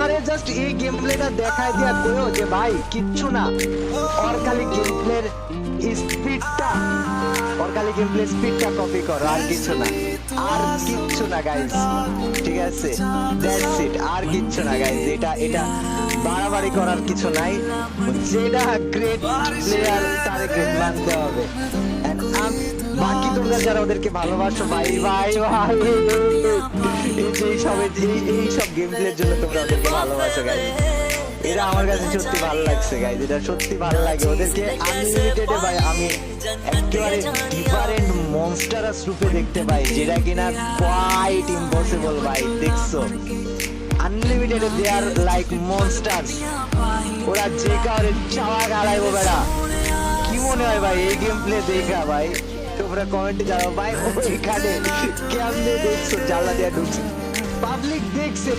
আমারে জাস্ট এই গেম প্লেটা দেখাই দিয়া কইও যে ভাই কিচ্ছু না, ওর খালি গেম প্লের স্পিডটা, ওর খালি গেম প্লে স্পিডটা কপি করো, আর কিছু না, আর কিচ্ছু না গাইস, ঠিক আছে? দ্যাটস ইট, আর কিচ্ছু না গাইস। এটা এটা বাড়াবাড়ি করার কিছু নাই, যেটা গ্রেট প্লেয়ার তারে গ্রেট মানতে হবে। And বাকি তোমরা যারা ওদেরকে ভালোবাসো ভাই ভাই ভাই, এই যে এই সব গেম প্লের জন্য তোমরা ওদেরকে ভালোবাসো গাইস, এটা আমার কাছে সত্যি ভালো লাগছে গাইস, এটা সত্যি ভালো লাগে। ওদেরকে আনলিমিটেডে ভাই আমি একেবারে ডিফারেন্ট মনস্টারাস রূপে দেখতে পাই, যেটা কিনা কোয়াইট ইম্পসিবল ভাই। দেখছো আনলিমিটেডে দে আর লাইক মনস্টারস, ওরা যে কাউরে চাওয়া গালাইবো বেড়া। কি মনে হয় ভাই এই গেম প্লে দেখা ভাই? তোমরা কমেন্টে জানাও ভাই, ওইখানে কেমনে দেখছো, জ্বালা দিয়া ঢুকছে, পাবলিক দেখছে।